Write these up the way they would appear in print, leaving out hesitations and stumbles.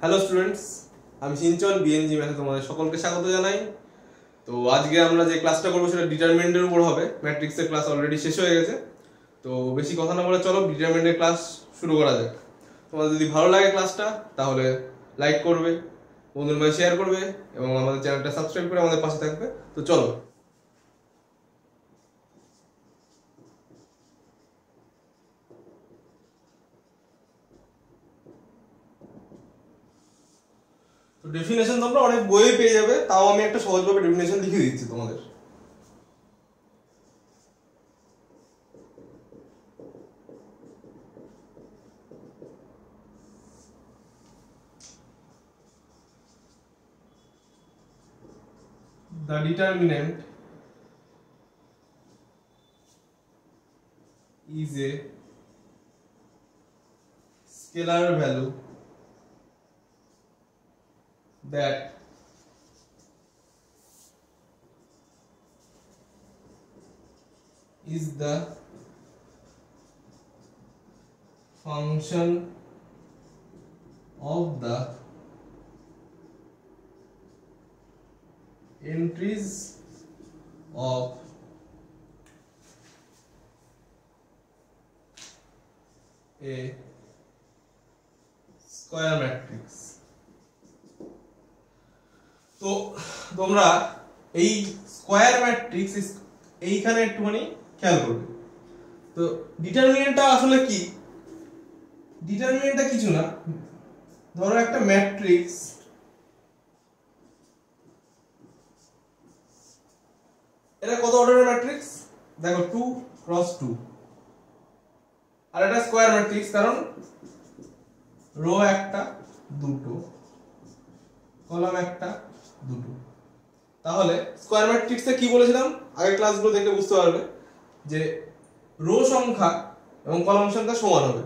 Hello students, আমি সিঞ্চন BNG ম্যাথে তোমাদের সকলকে স্বাগত জানাই। তো আজকে আমরা যে ক্লাসটা করবো সেটা ডিটারমিনেন্টের উপর হবে। ম্যাট্রিক্সের ক্লাস অলরেডি শেষ হয়ে গেছে, তো বেশি কথা না বলে চলো ডিটারমিনেন্টের ক্লাস শুরু করা যাক। তোমাদের যদি ভালো লাগে ক্লাসটা তাহলে লাইক করবে, বন্ধুদের মধ্যে শেয়ার করবে এবং আমাদের চ্যানেলটা সাবস্ক্রাইব করে আমাদের পাশে থাকবে। তো চলো। তো ডেফিনেশন তোমরা অনেক বইয়ে পেয়ে যাবে, তাও আমি একটা সহজভাবে ডেফিনেশন লিখে দিচ্ছি তোমাদের। The determinant is a scalar value that is the function of the entries of a square matrix. তো তোমরা এই স্কয়ার ম্যাট্রিক্স এইখানে একটুখানি খেয়াল করবে। তো ডিটারমিনেন্টটা আসলে কি? ডিটারমিনেন্টটা কিছু না, ধরো একটা ম্যাট্রিক্স, এটা কত অর্ডারের ম্যাট্রিক্স? দেখো 2 × 2, আর এটা স্কয়ার ম্যাট্রিক্স কারণ রো একটা দুটো, কলাম একটা দুটো। তাহলে স্কয়ার ম্যাট্রিক্সে কি বলেছিলাম আগের ক্লাসগুলো দেখলে বুঝতে পারবে যে রো সংখ্যা এবং কলাম সংখ্যা সমান হবে।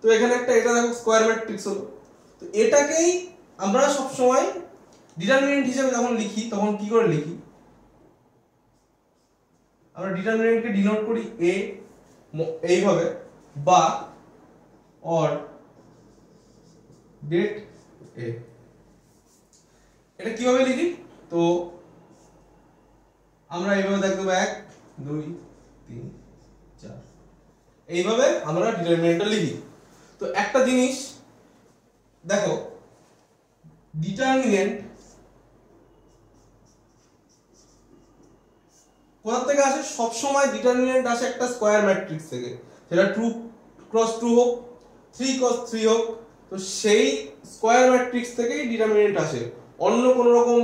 তো এখানে একটা এটা দেখো স্কয়ার ম্যাট্রিক্স হলো। তো এটাকেই আমরা সব সময় ডিটারমিনেন্ট হিসেবে যখন লিখি তখন কি করে লিখি? আমরা ডিটারমিনেন্টকে ডিনোট করি এ এইভাবে, বা অর ডেট এ। এটা কিভাবে লিখি? তো আমরা এইভাবে দেখব 1 2 3 4, এইভাবে আমরা ডিটারমিনেন্টটা লিখি। তো একটা জিনিস দেখো, ডিটারমিনেন্ট কোথা থেকে আসে? সব সময় ডিটারমিনেন্ট আসে একটা স্কয়ার ম্যাট্রিক্স থেকে, সেটা 2 × 2 হোক, 3 × 3 হোক। তো সেই স্কয়ার ম্যাট্রিক্স থেকেই ডিটারমিনেন্ট আসে। অন্য কোন রকম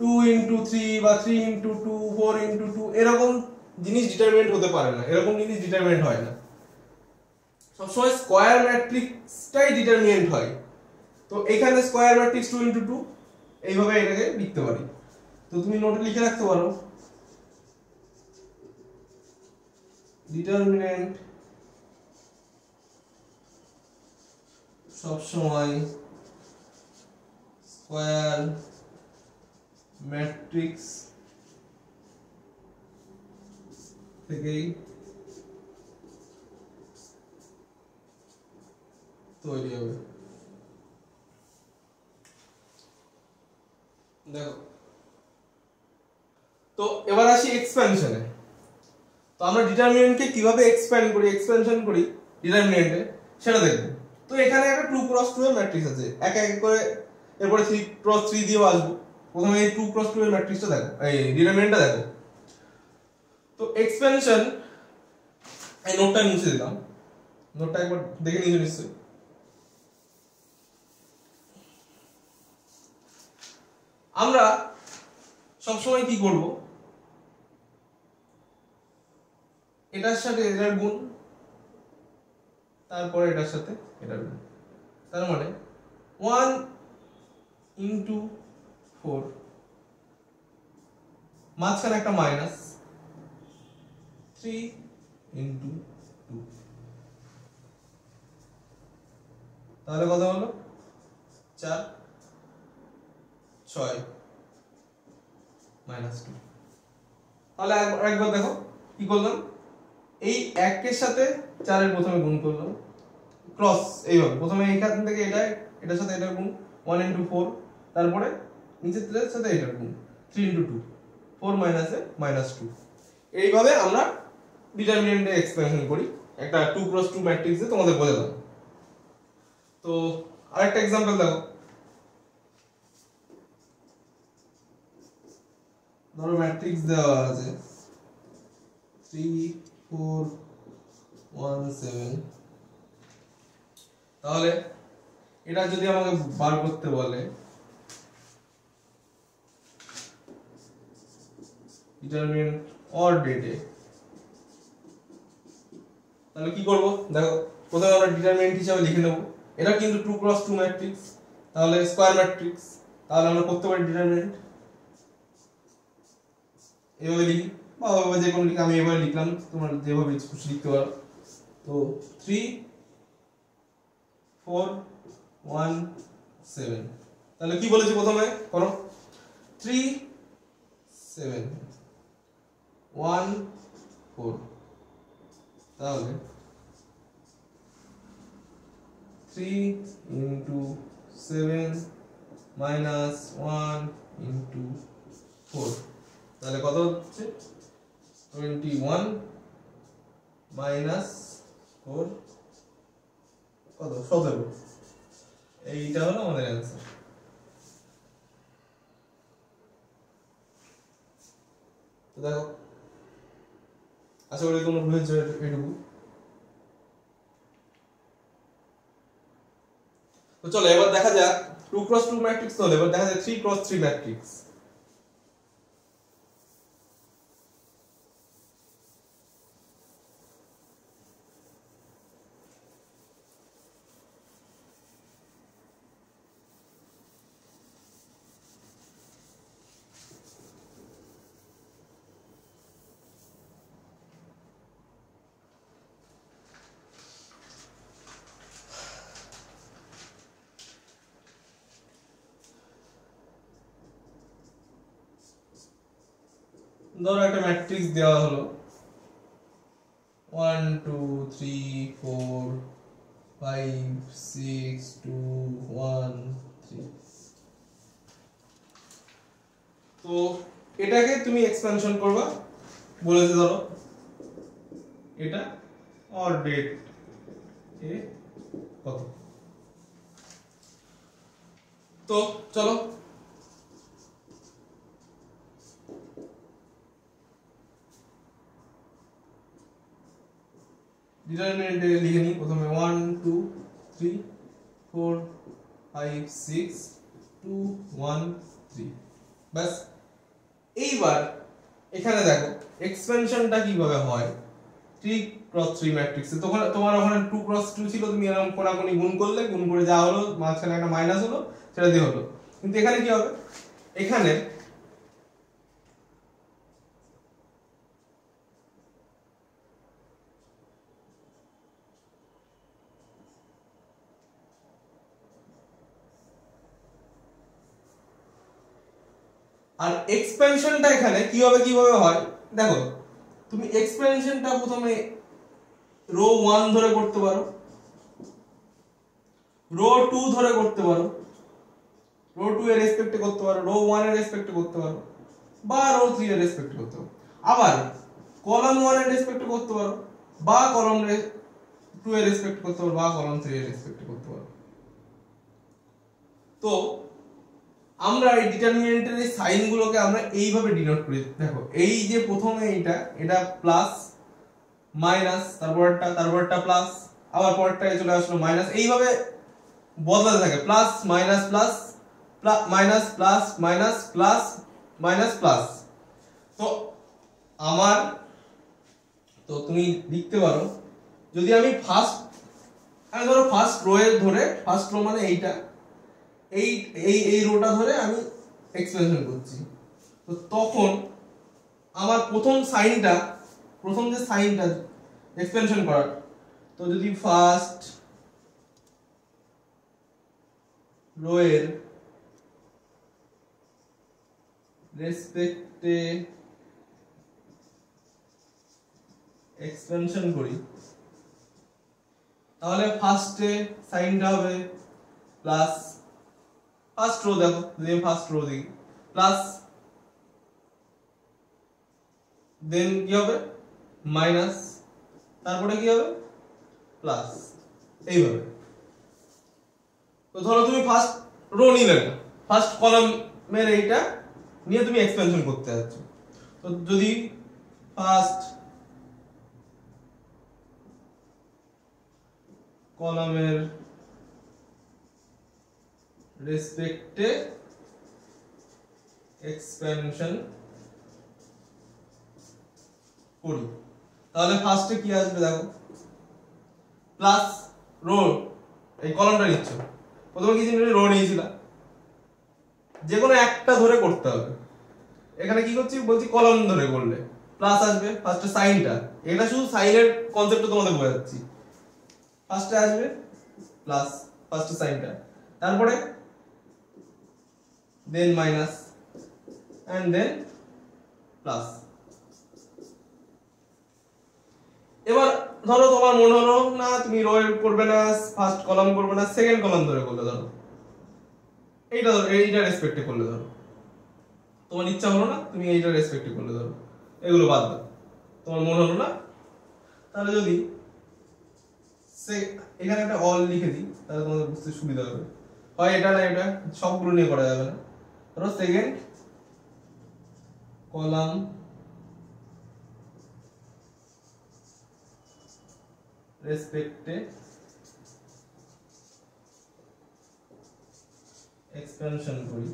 2 × 3 বা 3 × 2 4 × 2 এরকম জিনিস ডিটারমিনেন্ট হতে পারে না, এরকম জিনিস ডিটারমিনেন্ট হয় না। সবসময় স্কয়ার ম্যাট্রিক্সটাই ডিটারমিনেন্ট হয়। তো এখানে স্কয়ার ম্যাট্রিক্স 2 × 2 এইভাবে এটাকে লিখতে পারি। তো তুমি নোটে লিখে রাখতে পারো, ডিটারমিনেন্ট সবসময় স্কয়ার ম্যাট্রিক্স থেকেই তৈরি হবে। দেখো, তো এবার আসি এক্সপ্যানশনে। তো আমরা ডিটারমিনেন্টকে কিভাবে এক্সপ্যান্ড করি, এক্সপেনশন করি ডিটারমিনেন্টে, সেটা দেখব। তো এখানে একটা 2 × 2 এর ম্যাট্রিক্স আছে, এক এক করে, এরপরে 3 × 3 দিয়েও আসবো। প্রথমে এই 2 × 2 এর ম্যাট্রিক্সটা দেখো, এই ডিটারমিনেন্টটা দেখো। তো এক্সপেনশন, এই নোটটা মুছে দিলাম, নোটটা একবার দেখে নিয়েছো নিশ্চয়ই। আমরা সবসময় কি করব? এটার সাথে এটার গুণ, তারপরে এটার সাথে এটার গুণ। তার মানে 1 × 4, মাঝখানে একটা মাইনাস 3 × 2, তাহলে কত হলো? 4 6 -2। তাহলে একবার দেখো কি করলাম, এই 1 এর সাথে 4 এর প্রথমে গুণ করলাম, ক্রস এইভাবে প্রথমে এইখান থেকে এটা এটার সাথে এটা গুণ 1 into 4 তারপরে নিচের তেলের সাথে এটা গুণ 3 into 2 4 মাইনাসে -2 এইভাবে আমরা ডিটারমিনেন্টে এক্সপ্যানশন করি একটা 2 × 2 ম্যাট্রিক্সে তোমাদের বোঝালাম। তো আরেকটা एग्जांपल দাও। ধরো ম্যাট্রিক্স দেওয়া আছে 3 4 1 7 তাহলে এটা যদি আমাকে বার করতে বলে ডিটারমিনেন্ট অর ডেটে তাহলে কি করব দেখো প্রথমে আমরা ডিটারমিনেন্ট হিসাবে লিখে নেব এটা কিন্তু 2 × 2 ম্যাট্রিক্স তাহলে স্কয়ার ম্যাট্রিক্স তাহলে আমরা করতে পারি ডিটারমিনেন্ট এভাবে লিখি বা ওভাবে যে কোনো লিখি আমি এভাবে লিখলাম তোমরা যেভাবে খুশি লিখতে পারো। তো 3 4 1 7 তাহলে কি বলেছি প্রথমে করো 3 7 1 4 তাহলে 3 into 7 minus 1 into 4 তাহলে কত হচ্ছে 21 minus 4 কত 17 এইটা হলো আমাদের অ্যানসার। তো দেখো আশা করি তোমরা বুঝেছো এটুকু। তো চলো এবার দেখা যাক 2 × 2 ম্যাট্রিক্স তো এবার দেখা যাক 3 × 3 ম্যাট্রিক্স। ধরো একটা ম্যাট্রিক্স দেওয়া হলো 1 2 3 4 5 6 2 1 3 তো এটাকে তুমি এক্সপ্যানশন করবা বলেছে ধরো এটা অর ডেট এ কত। তো চলো ডিটারমিনেন্ট লিখে নিই প্রথমে 1 2 3 4 5 6 2 1 3 বাস। এইবার এখানে দেখো এক্সপেনশনটা কিভাবে হয় 3 × 3 ম্যাট্রিক্সে তখন তোমার ওখানে 2 × 2 ছিল তুমি এরকম কোনাকুনি গুণ করলে গুণ করে যা হলো মাঝখানে একটা মাইনাস হলো সেটা দিয়ে হলো। কিন্তু এখানে কি হবে এখানে আর এক্সপেনশনটা এখানে কিভাবে হয় দেখো তুমি এক্সপেনশনটা প্রথমে রো 1 ধরে করতে পারো রো 2 ধরে করতে পারো রো 2 এর রেসপেক্টে করতে পারো রো 1 এর রেসপেক্টে করতে পারো বা রো 3 এর রেসপেক্টে করতে পারো আবার কলাম 1 এর রেসপেক্টে করতে পারো বা কলাম 2 এর রেসপেক্টে করতে পারো বা কলাম 3 এর রেসপেক্টে করতে পারো। তো আমরা এই ডিটারমিনেন্টের এই সাইনগুলোকে আমরা এইভাবে ডিনোট করি দেখো এই যে প্রথমে এটা প্লাস মাইনাস তারপরটা প্লাস আবার পরেরটায় চলে আসলো মাইনাস এইভাবে বদলাতে থাকে plus minus plus minus plus minus plus minus plus. তো আমার তো তুমি লিখতে পারো যদি আমি ধরো ফার্স্ট রো এর ধরে ফার্স্ট রো মানে এইটা এই রোটা ধরে আমি এক্সপেনশন করছি তো তখন আমার প্রথম যে সাইনটা এক্সপেনশন করার তো যদি ফার্স্ট রো এর রেসপেক্টে এক্সপেনশন করি তাহলে ফার্স্টে সাইনটা হবে প্লাস ফার্স্ট রো দেখো, যদি ফার্স্ট রো দেখি প্লাস, দেন কি হবে মাইনাস, তারপরে কি হবে প্লাস, এইভাবে। তো ধরো তুমি ফার্স্ট রো নিলে না, ফার্স্ট কলামের এইটা নিয়ে তুমি এক্সপেনশন করতে যাচ্ছ, তো যদি ফার্স্ট কলামের রেসপেক্টে এক্সপেনশন করি, তাহলে ফার্স্টে কি আসবে দেখো, প্লাস রো, এই কলামটা নিচ্ছ, প্রথমে কি জিনিস রো নিয়েছিলাম, যে কোনো একটা ধরে করতে হবে। এখানে কি করছি বলছি কলাম ধরে করলে প্লাস আসবে, ফার্স্টে সাইনটা, এটা শুধু সাইনের কনসেপ্টটা তোমাদের বোঝাচ্ছি। ফার্স্টে আসবে প্লাস, ফার্স্টে সাইনটা, তারপরে than minus and then plus. এবার ধরো তোমার মনে হলো না তুমি রো করবে না, ফার্স্ট কলাম করবে না, সেকেন্ড কলাম ধরে করলে, ধরো এইটা রেসপেক্টে করলে, ধরো তোমার ইচ্ছা হলো না তুমি এইটা রেসপেক্টে করলে, ধরো এগুলো বাদ দাও, তোমার মনে হলো না, তাহলে যদি এখানে একটা অল লিখে দিই তাহলে তোমাদের বুঝতে সুবিধা হবে। হয় এটা না এটা, সবগুলো নিয়ে করা যাবে না। ধরো সেকেন্ড কলাম রেসপেক্টে এক্সপেনশন করি,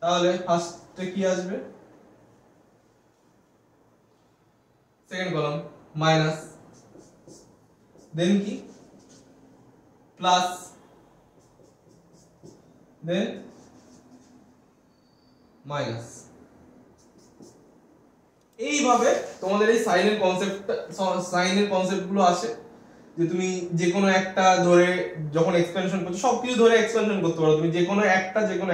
তাহলে ফার্স্টে কি আসবে, সেকেন্ড কলাম মাইনাস, দেন কি প্লাস, দেন মাইনাস। এইভাবে তোমাদের এই সাইনের কনসেপ্ট গুলো আসে, যে তুমি যে কোনো একটা ধরে যখন এক্সপেনশন করছো, সবকিছু ধরে এক্সপেনশন করতে পারো তুমি, যে কোনো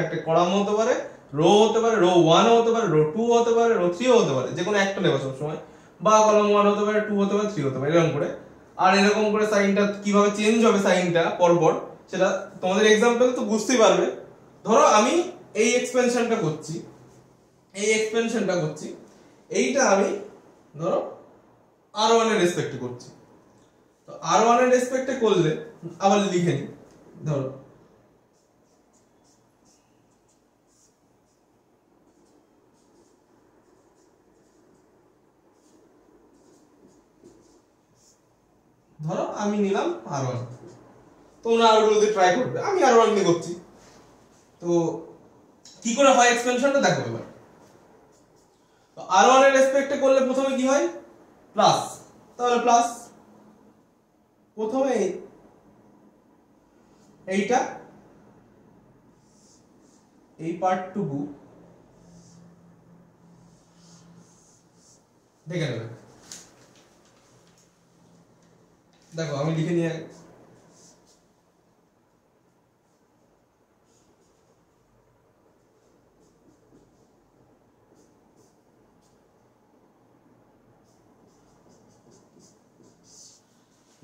একটা কলাম হতে পারে, রো হতে পারে, রো 1 হতে পারে, রো 2 হতে পারে, রো 3 হতে পারে, যে কোনো একটা নেবে সব সময়, বা কলাম 1 হতে পারে, 2 হতে পারে, 3 হতে পারে, এরকম করে। আর এরকম করে সাইনটা কিভাবে চেঞ্জ হবে সাইনটা পরপর, সেটা তোমাদের এক্সাম্পল তো বুঝতেই পারবে। ধরো আমি এই এক্সপেনশনটা করছি, এইটা আমি ধরো R1 এর রেসপেক্টে করছি, তো R1 এর রেসপেক্টে করলে আবার লিখে নিই, ধরো আমি নিলাম R1, তোমরা আরো গুলোতে ট্রাই করবে, আমি R1 নিয়ে করছি। তো কি করে হয় এক্সপেনশনটা দেখো এবার। তো R1 এর রেসপেক্টে করলে প্রথমে কি হয় প্লাস, তাহলে প্লাস প্রথমে এইটা, এই পার্টটুকু দেখে নেবে, দেখো আমি লিখে নিয়ে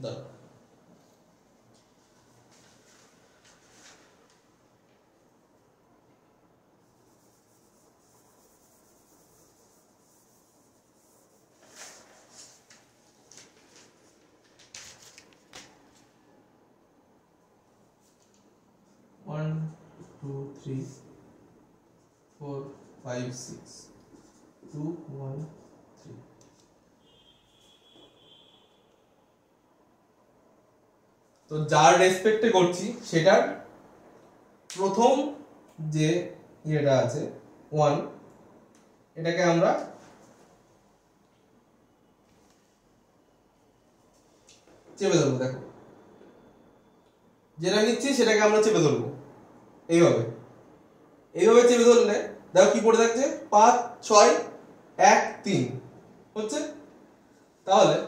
দাও। 1 2 3 4 5 6 2 1 3। তো যার রেসপেক্টে করছি সেটার প্রথম যে ইয়েটা আছে 1, এটাকে আমরা চেপে ধরবো। দেখো যেটা নিচ্ছি সেটাকে আমরা চেপে ধরবো, এইভাবে চেপে ধরলে দেখো কি পড়ে থাকছে 5 6 1 3 হচ্ছে। তাহলে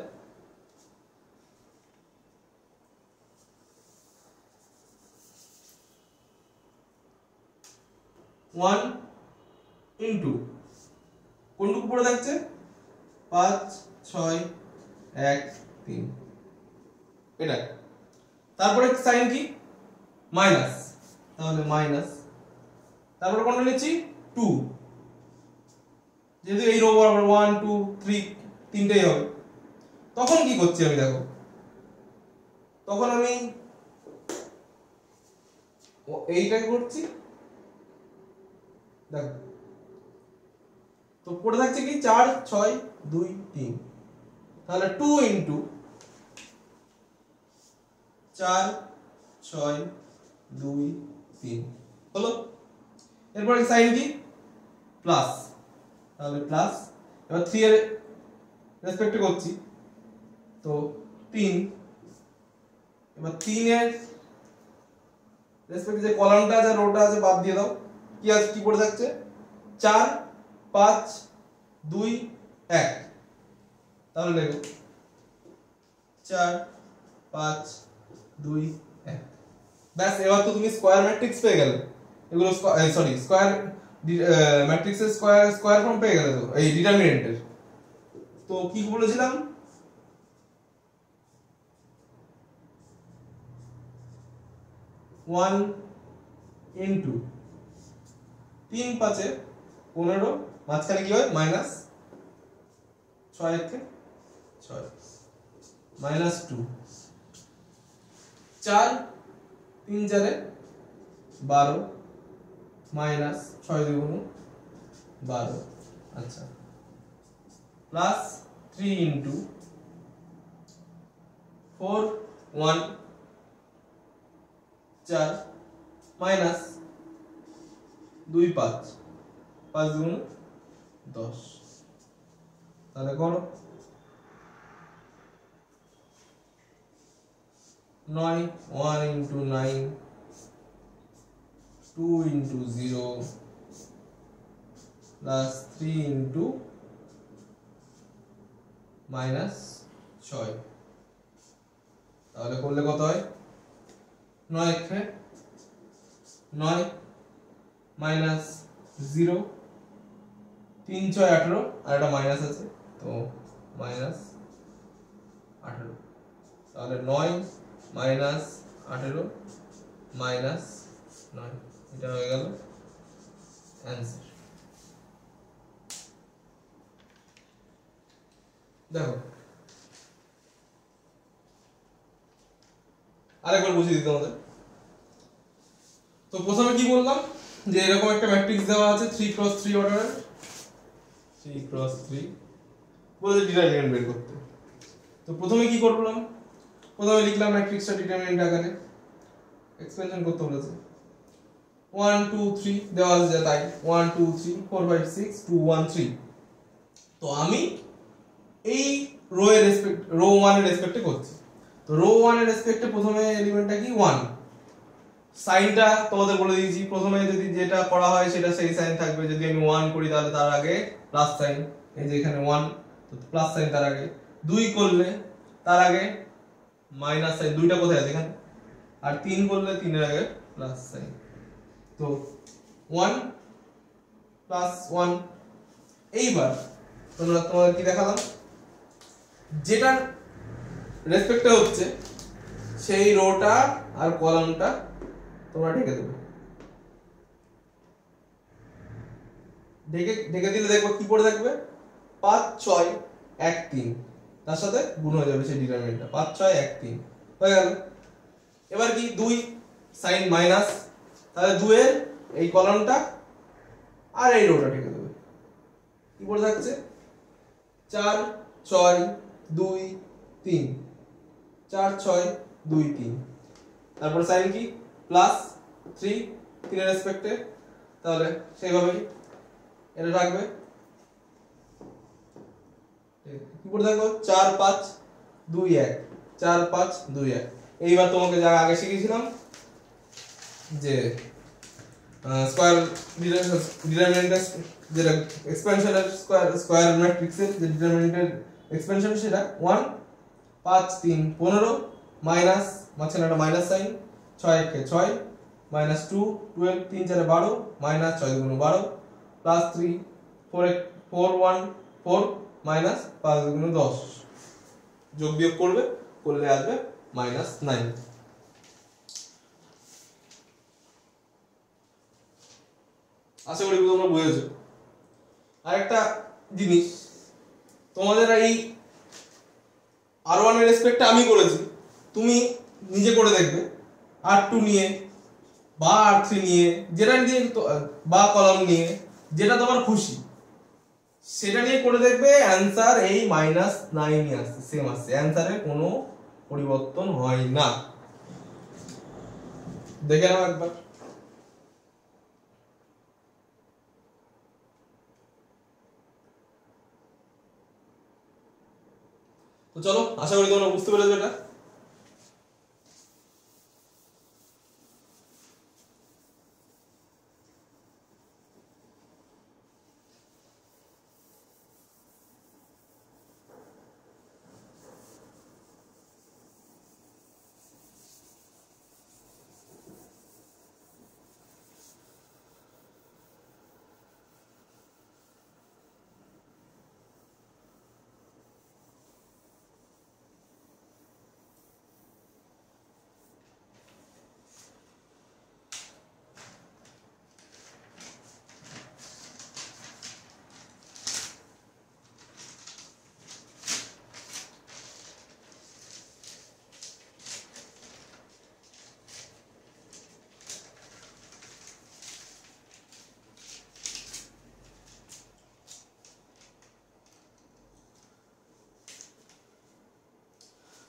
ওয়ান ইন্টু কোনটুকু পড়ে থাকছে 5 6 1 3, এটা। তারপরে সাইন কি মাইনাস, তাহলে মাইনাস, তারপরে কোনটা নিচ্ছি 2, যেহেতু এই রো বরাবর 1 2 3 তিনটেই হবে। তখন কি করছি আমি দেখো, তখন আমি এইটাকে করছি দেখো, তো পড়ে থাকছে কি 4 6 2 3, তাহলে 2 ইন্টু 4 6 2 3 হলো। এরপরে সাইন কি প্লাস, তাহলে প্লাস, এবার 3 এর রেসপেক্টে করছি তো 3, এবার 3 এর রেসপেক্টে যে কলামটা আছে রোটা আছে বাদ দিয়ে দাও, কি আছে কি পড়ে থাকছে 4 5 2 1, তাহলে দেখো 4 5 2 1। ব্যাস, এবার তো তুমি স্কয়ার ম্যাট্রিক্স পেয়ে গেলে, এগুলো সরি স্কয়ার ম্যাট্রিক্সের স্কয়ার ফর্ম পেয়ে গেলে তো এই ডিটারমিনেন্টের। তো কি বলেছিলাম, ওয়ান ইন্টু 3 5 15, মাঝখানে কি হয় মাইনাস 6 1 6 মাইনাস 2, 4 3 4 12 মাইনাস 6 2 12, আচ্ছা প্লাস 3 ইন্টু 4 1 4 মাইনাস 2 5 5 2 10, তাহলে করো 9 1 into 9 2 into 0 plus 3 into minus 6, তাহলে করলে কত হয় 9 9 মাইনাস 0 3 6 18, আর একটা মাইনাস আছে তো মাইনাস 18, তাহলে 9 মাইনাস 18 মাইনাস 9, এটা হয়ে গেল অ্যান্সার। দেখো আরেকবার বুঝিয়ে দিই তোমাদের। তো প্রথমে কি বললাম, যে এরকম একটা ম্যাট্রিক্স দেওয়া আছে 3 × 3 অর্ডারের, 3 × 3 বলে ডিটারমিনেন্ট বের করতে। তো প্রথমে কি করলাম, প্রথমে লিখলাম ম্যাট্রিক্সটা ডিটারমিনেন্ট আকারে, এক্সপেনশন করতে বলেছে 1 2 3 দেওয়া আছে তাই 1 2 3 4 5 6 2 1 3। তো আমি এই রো এর রেসপেক্ট রো 1 এর রেসপেক্টে করছি। তো রো 1 এর রেসপেক্টে প্রথমে এলিমেন্টটা কি 1, সাইনটা তোমাদের বলে দিয়েছি, প্রথমে যদি যেটা করা হয় সেটা সেই সাইন থাকবে। যদি আমি 1 করি তাহলে তার আগে প্লাস সাইন, এই যে এখানে 1 তো প্লাস সাইন তার আগে, 2 করলে তার আগে মাইনাস সাইন, দুইটা কোথায় আছে এখানে, আর 3 করলে 3 এর আগে প্লাস সাইন। তো 1 প্লাস 1। এইবার তোমাদের কি দেখালাম, যেটা রেসপেক্টে হচ্ছে সেই রোটা আর কলামটা তোমরা ঢেকে দেবে, ঢেকে দিলে দেখো কি পড়ে থাকবে 5 6 1 3, তার সাথে গুণ হয়ে যাবে সেই ডিটারমিনেন্টটা 5 6 1 3 হয়ে গেল। এবার কি 2 সাইন মাইনাস, তাহলে 2 এর এই কলামটা আর এই রোটা ঢেকে দেবে, কি পড়ে থাকছে 4 6 2 3 4 6 2 3, তারপর সাইন কি প্লাস 3 3 এর রেসপেক্টে, তাহলে সেইভাবেই এটা থাকবে, কি পড়ে থাকলো 4 5 2 1 4 5 2 1। এইবার তোমাকে যা আগে শিখিয়েছিলাম যে স্কয়ার ডিটারমিনেন্টের যেটা এক্সপেনশনের স্কয়ার ম্যাট্রিক্সের যে ডিটারমিনেন্টের এক্সপেনশন সেটা 1 5 3 15 মাইনাস মাঝখানে একটা minus sine 6 1 6 minus 2 12 3 4 12 minus 6 2 12 plus 3 4 4 1 4 minus 5 2 10, যোগ বিয়োগ করবে, করলে আসবে -9। আশা করি তোমরা বুঝেছো। আরেকটা জিনিস, তোমাদের এই R1 এর রেসপেক্টে আমি করেছি, তুমি নিজে করে দেখবে R2 নিয়ে বা R3 নিয়ে, যেটা নিয়ে বা কলাম নিয়ে যেটা তোমার খুশি সেটা নিয়ে করে দেখবে, অ্যান্সার এই -9ই আসছে, সেম আসছে, অ্যান্সারে কোনো পরিবর্তন হয় না। দেখে নাও একবার। তো চলো, আশা করি তোমরা বুঝতে পেরেছো এটা।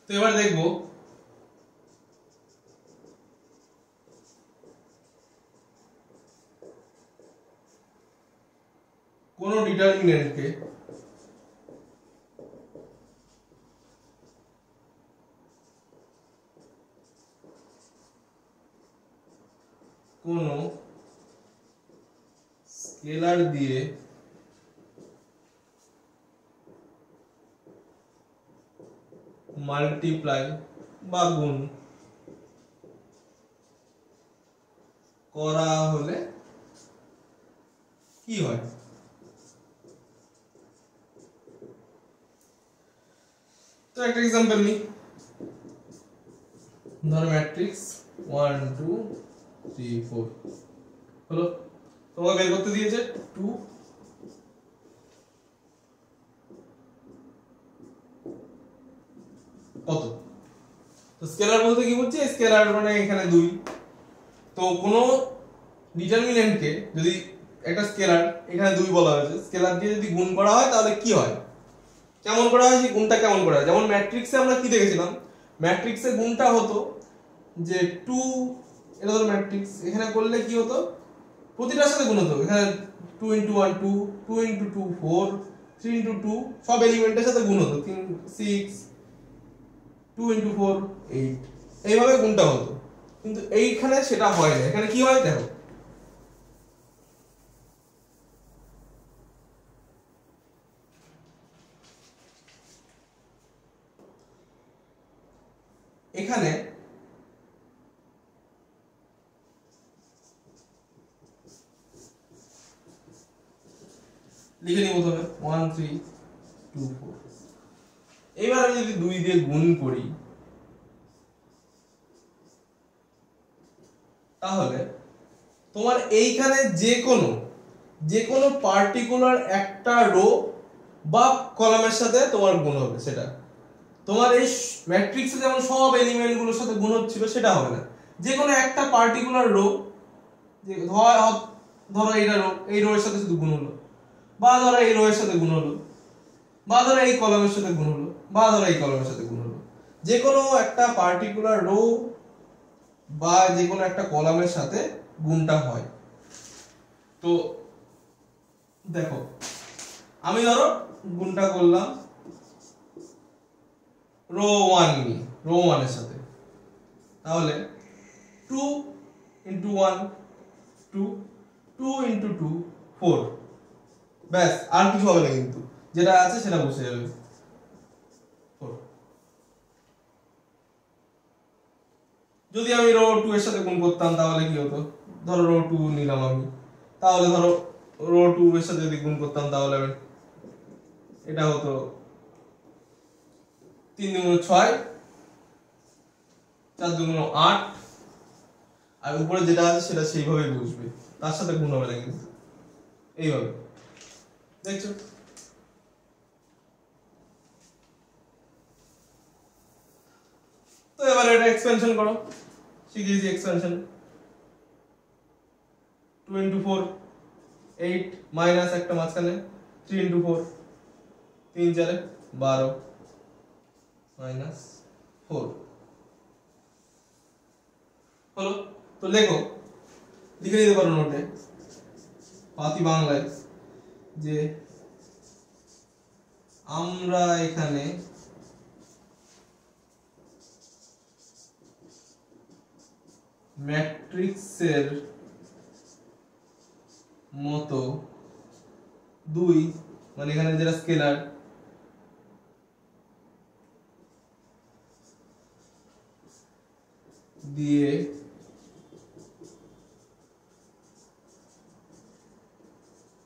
তো এবার দেখবো কোন ডিটারমিনেন্টকে কোন স্কেলার দিয়ে মাল্টিপ্লাই বা গুণ করা হলে কি হয়। তো একটা एग्जांपल নি, ধরো ম্যাট্রিক্স 1 2 3 4 হলো, তোমাকে বের করতে দিয়েছে 2 কত। তো স্কেলার বলতে কি বুঝছি, স্কেলার মানে এখানে 2। তো কোনো ডিটারমিনেন্টকে যদি একটা স্কেলার এখানে 2 বলা হয়েছে, স্কেলার দিয়ে যদি গুণ করা হয় তাহলে কি হয়, কেমন করা হয়, সেই গুণটা কেমন করা হয়। যেমন ম্যাট্রিক্সে আমরা কি দেখেছিলাম, ম্যাট্রিক্সে গুণটা হতো যে 2, এটা ধরো ম্যাট্রিক্স, এখানে করলে কি হতো, প্রতিটার সাথে গুণ হতো। এখানে 2 × 1 2, 2 × 2 4, 3 × 2, সব এলিমেন্টের সাথে গুণ হতো, 3 6, 2 × 4 8, এইভাবে গুণটা হতো। কিন্তু এইখানে সেটা হয় না, এখানে কি হয় দেখো, এখানে লিখে নিই প্রথমে 1 3 2 4। এবার আমি যদি 2 দিয়ে গুণ করি তাহলে তোমার এইখানে যে কোনো পার্টিকুলার একটা রো বা কলামের সাথে তোমার গুণ হবে। সেটা তোমার এই ম্যাট্রিক্সে যেমন সব এলিমেন্টগুলোর সাথে গুণ হচ্ছিল সেটা হবে না, যে কোনো একটা পার্টিকুলার রো, যে ধরো এইটা রো, এই রো এর সাথে শুধু গুণ হলো, বা ধরো এই রো এর সাথে গুণ হলো, বা ধরো এই কলামের সাথে গুণ হলো, বা ধরো এই কলামের সাথে গুণ হলো, যে কোনো একটা পার্টিকুলার রো বা যে কোনো একটা কলামের সাথে গুণটা হয়। তো দেখো আমি ধরো গুণটা করলাম রো 1 নিয়ে, রো 1 এর সাথে, তাহলে 2 × 1 2, 2 × 2 4, ব্যাস, আর কিছু হবে না, কিন্তু যেটা আছে সেটা বসে যাবে 4। যদি আমি রো 2 এর সাথে গুণ করতাম তাহলে কি হতো, ধরো রো 2 নিলাম আমি, তাহলে ধরো রো 2 এর সাথে যদি গুণ করতাম তাহলে এটা হতো 3 × 6, 4 × 8, আর উপরে যেটা আছে সেটা সেইভাবেই বসবে, তার সাথে গুণ হবে না কিন্তু। এইভাবে দেখছো। তো এবার এটা এক্সপেনশন করো, শিখিয়েছি এক্সপেনশন। 2 into 4 8 মাইনাস একটা মাঝখানে 3 into 4 3 4 12 মাইনাস 4 হলো। তো লেখো, লিখে দিতে পারো নোটে পাতি বাংলায় যে আমরা এখানে ম্যাট্রিক্সের মতো 2 মানে এখানে যেটা স্কেলার দিয়ে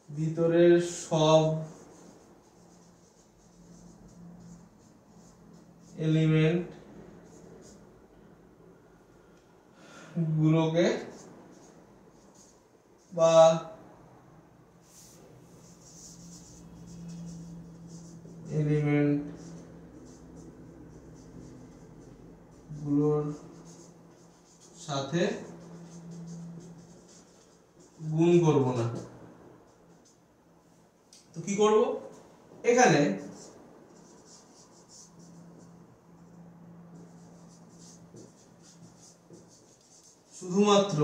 ভিতরের সব এলিমেন্ট গুলোকে বা এলিমেন্ট গুলোর সাথে গুণ করব না। তো কি করব, এখানে শুধুমাত্র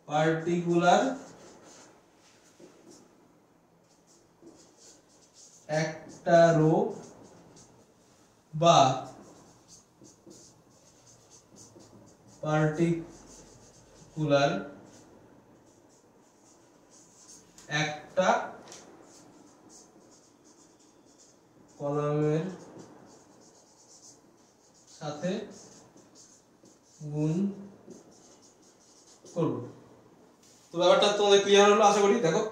পার্টিকুলার একটা রো বা পার্টিকুলার একটা কলামের সাথে গুণ করব। তো ব্যাপারটা তোমাদের ক্লিয়ার হলো আশা করি। দেখো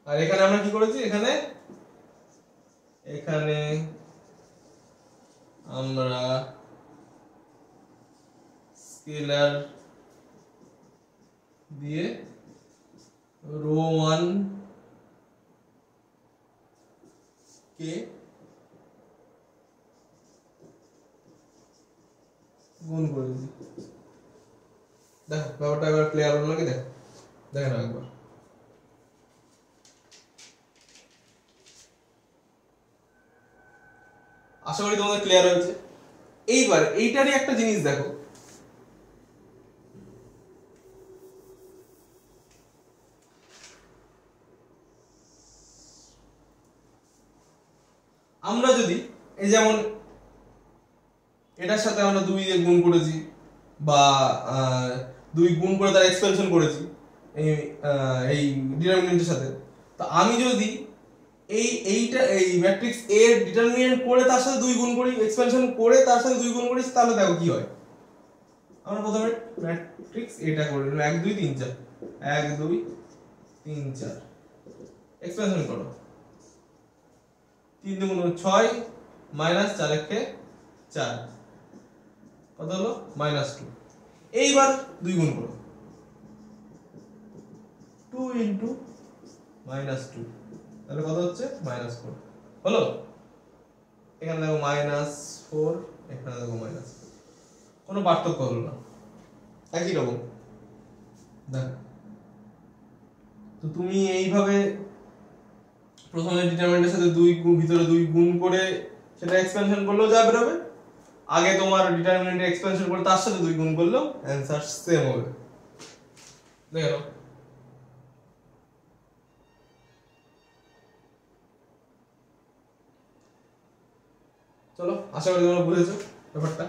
আর এখানে আমরা কি করেছি, এখানে এখানে আমরা স্কেলার দিয়ে রো 1 কে গুণ করে দিই। দেখো ব্যাপারটা এবার ক্লিয়ার হলো নাকি, দেখো দেখেন একবার। আশা করি তোমাদের ক্লিয়ার হয়েছে। এইবার এইটারই একটা জিনিস দেখো, আমরা যদি এই যেমন এটার সাথে আমরা 2 দিয়ে গুণ করেছি বা 2 গুণ করে তার এক্সপেনশন করেছি এই ডিটারমিনেন্টের সাথে, তো আমি যদি এইটা এই ম্যাট্রিক্স এ এর ডিটারমিনেন্ট করে তার সাথে 2 গুণ করি, এক্সপেনশন করে তার সাথে 2 গুণ করি, তাহলে দেখো কি হয়। আমরা প্রথমে ম্যাট্রিক্স এটা করে নিলাম 1 2 3 4 1 2 3 4 এক্সপেনশন করো 3 2 6 মাইনাস 4 1 4 কত হলো -2। এইবার 2 গুণ করো 2 ইনটু -2, তাহলে কত হচ্ছে -4 হলো। এখানে দেখো -4, এখানে দেখো -4, কোনো পার্থক্য হলো না, একই রকম। দেখো তো তুমি এইভাবে প্রথমে ডিটারমিনেন্টের সাথে 2 গুণ, ভিতরে 2 গুণ করে সেটা এক্সপেনশন করলেও যা বেরোবে, আগে তোমার ডিটারমিনেন্টে এক্সপেনশন করে তার সাথে 2 গুণ করলেও অ্যানসার সেম হবে। দেখো চলো, আশা করি তোমরা বুঝেছো ব্যাপারটা।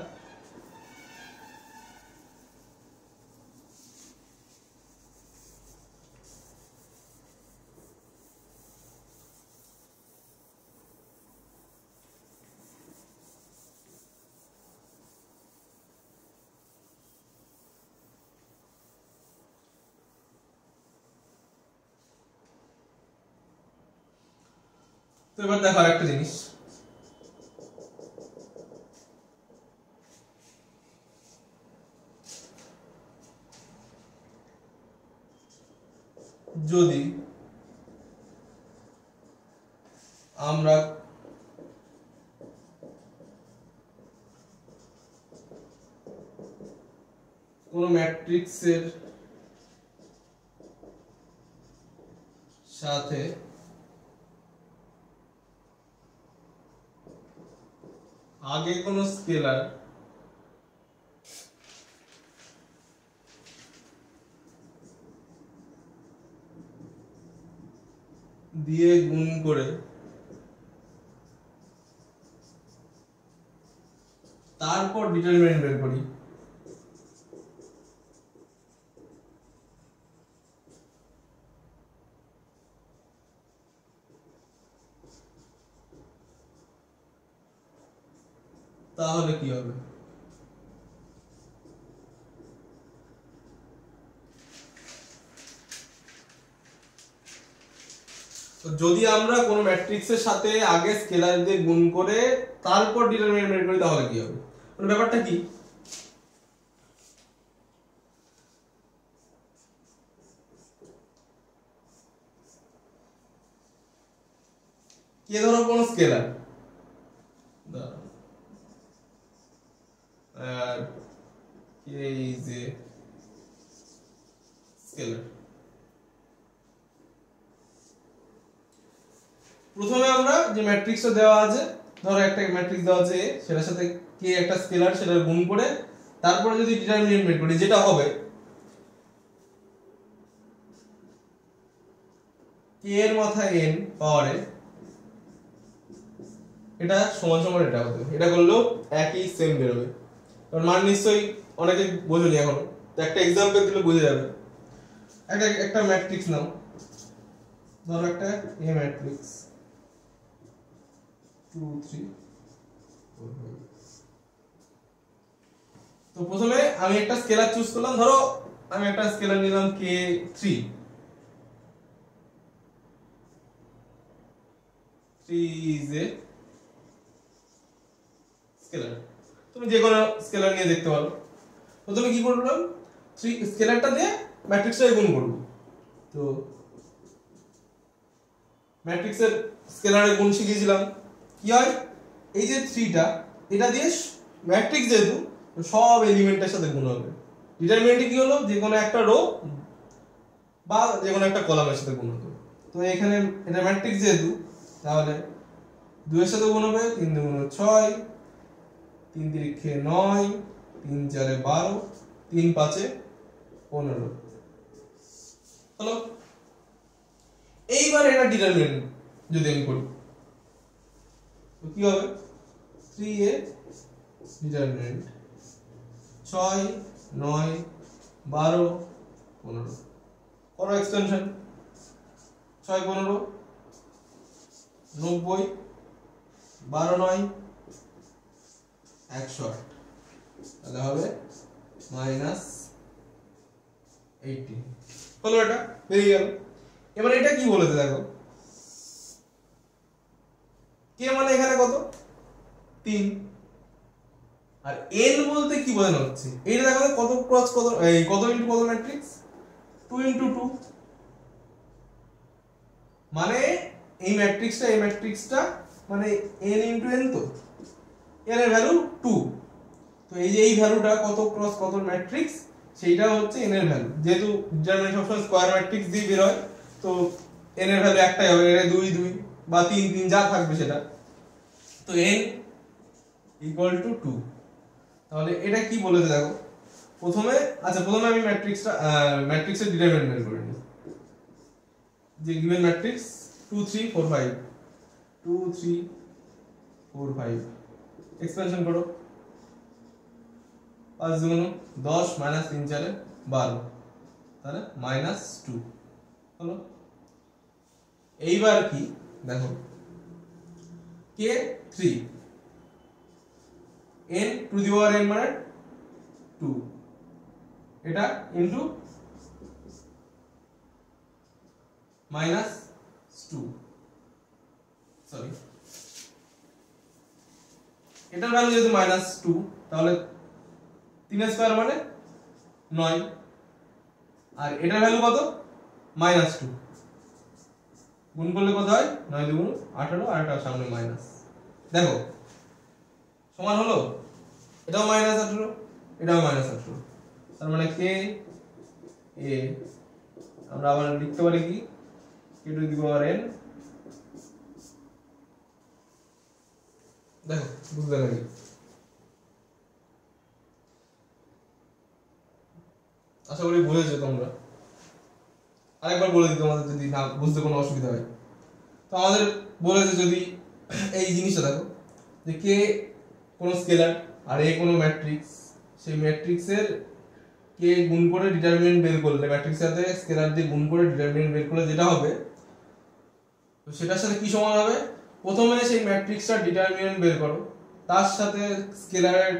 তো এবার দেখো আরেকটা জিনিস, যদি আমরা কোন ম্যাট্রিক্সের সাথে আগে কোন স্কেলার দিয়ে গুণ করে তারপর ডিটারমিনেন্ট বের করি, তাহলে কি হবে? তো যদি আমরা কোন ম্যাট্রিক্সের সাথে আগে স্কেলার দিয়ে গুণ করে তারপর ডিটারমিনেন্ট বের করি তাহলে কি হবে? মানে ব্যাপারটা কি? কে ধরো কোন scalar K is a scalar. প্রথমে আমরা যে ম্যাট্রিক্সটা দেওয়া আছে, ধরো একটা ম্যাট্রিক্স দেওয়া আছে সেটার সাথে কে একটা স্কেলার, সেটা গুণ করে তারপরে যদি ডিটারমিনেন্ট বের করি, যেটা হবে কে এর মাথায় n পাওয়ারে এটা সমান সমান এটা হতে, এটা করলেও একই সেম বেরোবে। কারণ মান নিশ্চয়ই অনেকে বোঝেনি এখন, তো একটা এক্সাম্পল দিলে বুঝে যাবে। একটা ম্যাট্রিক্স নাও, ধরো একটা এ ম্যাট্রিক্স 2 3 4 5। তো প্রথমে আমি একটা স্কেলার চুজ করলাম, ধরো আমি একটা স্কেলার নিলাম k3 is a স্কেলার। তুমি যে কোনো স্কেলার নিয়ে দেখতে পারো। প্রথমে কি করলাম, 3 স্কেলারটা দিয়ে ম্যাট্রিক্সটাকে গুণ করব। তো ম্যাট্রিক্সের স্কেলারের গুণ শিখিয়েছিলাম, কি হয় এই যে 3টা এটা দিয়ে ম্যাট্রিক্স যেহেতু সব এলিমেন্টের সাথে গুণ হবে। ডিটারমিনেন্ট কি হলো, যে কোনো একটা রো বা যে কোনো একটা কলামের সাথে গুণ হবে। তো এখানে এটা ম্যাট্রিক্স যেহেতু, তাহলে 2 এর সাথে গুণ হবে, 3 2 6, 3 3 9, 3 4 12, 3 5 15 হলো। এইবার এটা ডিটারমিনেন্ট যদি আমি করি তো কি হবে, 3 এ ডিটারমিনেন্ট 6 9 12 15 করো এক্সটেনশন, 6 15 90 12 9 108, তাহলে হবে -18 হলো। এটা বেরিয়ে গেল। এবার এটা কি বলেছে দেখো, কে মানে এখানে কত 3, আর n বলতে কি বোঝানো হচ্ছে, এইটা দেখো কত ক্রস কত, এই কত ইনটু কত ম্যাট্রিক্স 2 ইনটু 2, মানে এই ম্যাট্রিক্সটা মানে n ইনটু n, তো n এর ভ্যালু 2। তো এই যে এই ভ্যালুটা কত ক্রস কত ম্যাট্রিক্স, সেইটা হচ্ছে n এর ভ্যালু। যেহেতু ডিটারমিনেন্ট সবসময় স্কয়ার ম্যাট্রিক্স দিয়ে বের হয়, তো n এর ভ্যালু একটাই হবে, এর 2 2 বা 3 3 যা থাকবে সেটা। তো n ইকুয়াল টু 2। তাহলে এটা কি বলেছে দেখো, প্রথমে আমি ম্যাট্রিক্সের ডিটারমিনেন্ট বের করে নিই। যে গিভেন ম্যাট্রিক্স 2 3 4 5 2 3 4 5 এক্সপেনশন করো, 5 2 10 -3 4 12, তাহলে -2 হলো। এইবার কি দেখো, কে 3 n to the power n মানে 2, এটা ইনটু -2, সরি এটার ভ্যালু যেহেতু -2, তাহলে 3 স্কয়ার মানে 9, আর এটার ভ্যালু কত -2 গুণ করলে কত হয় 9 দুগুণ 18 আর এটা সামনে মাইনাস দেখো সমান হলো এটাও -18 এটাও -18 তার মানে k a আমরা আবার লিখতে পারি কি k to the power n দেখো বুঝতে লাগি আশা করি বুঝেছো তোমরা আরেকবার বলে দিই তোমাদের যদি না বুঝতে কোনো অসুবিধা হয় তো আমাদের বলেছে যদি এই জিনিসটা দেখো যে কে কোনো স্কেলার আর এ কোনো ম্যাট্রিক্স সেই ম্যাট্রিক্সের কে গুণ করে ডিটারমিনেন্ট বের করলে ম্যাট্রিক্সের সাথে স্কেলার দিয়ে গুণ করে ডিটারমিনেন্ট বের করলে যেটা হবে তো সেটার সাথে কি সমান হবে প্রথমে সেই ম্যাট্রিক্সটার ডিটারমিনেন্ট বের করো তার সাথে স্কেলারের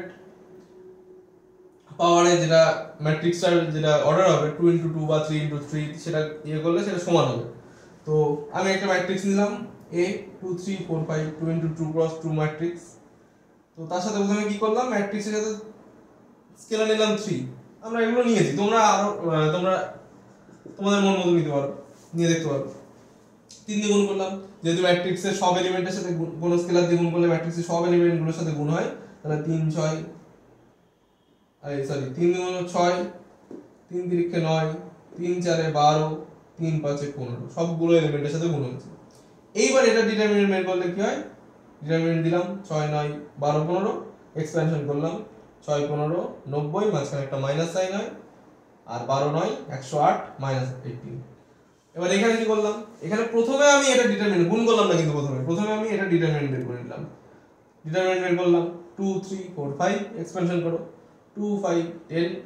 পাওয়ারে যেটা ম্যাট্রিক্সটার যেটা অর্ডার হবে 2 × 2 বা 3 × 3 সেটা ইয়ে করলে সেটা সমান হবে তো আমি একটা ম্যাট্রিক্স নিলাম a 2 3 4 5 2 × 2 × 2 ম্যাট্রিক্স তো তার সাথে প্রথমে কি করলাম ম্যাট্রিক্সের সাথে স্কেলার নিলাম 3 আমরা এগুলো নিয়েছি তোমরা আরো তোমাদের মন মতো নিতে পারো নিয়ে দেখতে পারো 3 দিয়ে গুণ করলাম যেহেতু ম্যাট্রিক্সের সব এলিমেন্টের সাথে কোন স্কেলার দিয়ে গুণ করলে ম্যাট্রিক্সের সব এলিমেন্টগুলোর সাথে গুণ হয় তাহলে 3 6 3 দুগুণ 6 3 তিরিকে 9 3 4 12 3 5 15 সবগুলো এলিমেন্টের সাথে গুণ হচ্ছে এইবার এটা ডিটারমিনেন্ট বের করলে কি হয় ডিটারমিনেন্ট দিলাম 6 9 12 15 এক্সপেনশন করলাম 6 15 90 মাঝখানে একটা মাইনাস সাইন হয় আর 12 9 108 -18 এবার এখানে কি করলাম এখানে প্রথমে আমি এটা ডিটারমিনেন্ট গুণ করলাম না কিন্তু প্রথমে আমি এটা ডিটারমিনেন্ট বের করে নিলাম ডিটারমিনেন্ট বের করলাম 2 3 4 5 এক্সপেনশন করো 2 5 10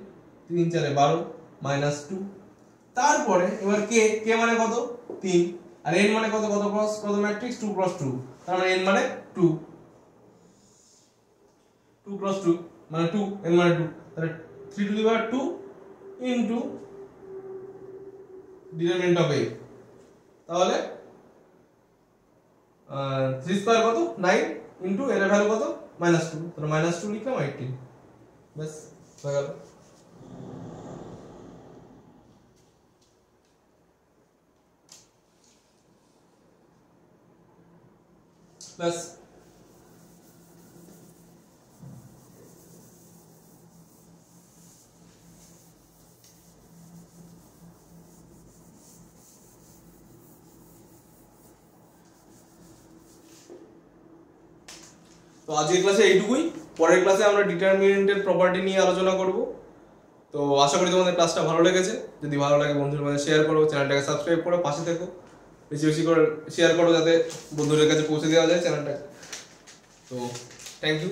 3 4 12 -2 তারপরে এবার কে মানে কত 3 আর n মানে কত কত ম্যাট্রিক্স 2 × 2 তার মানে n মানে 2 2 × 2 মানে 2 n মানে 2 তাহলে 3 to the power 2 into determinant of a তাহলে 3 স্কয়ার কত 9 ইনটু এর ভ্যালু কত -2 তাহলে -2 লিখলাম 18 बस হয়ে গেল প্লাস তো আজকের ক্লাসে এইটুকুই পরের ক্লাসে আমরা ডিটারমিনেন্টের প্রপার্টি নিয়ে আলোচনা করব তো আশা করি তোমাদের ক্লাসটা ভালো লেগেছে যদি ভালো লাগে বন্ধুদের মধ্যে শেয়ার করো চ্যানেলটাকে সাবস্ক্রাইব করো পাশে থেকো বেশি বেশি করে শেয়ার করো যাতে বন্ধুদের কাছে পৌঁছে দেওয়া যায় চ্যানেলটা তো থ্যাংক ইউ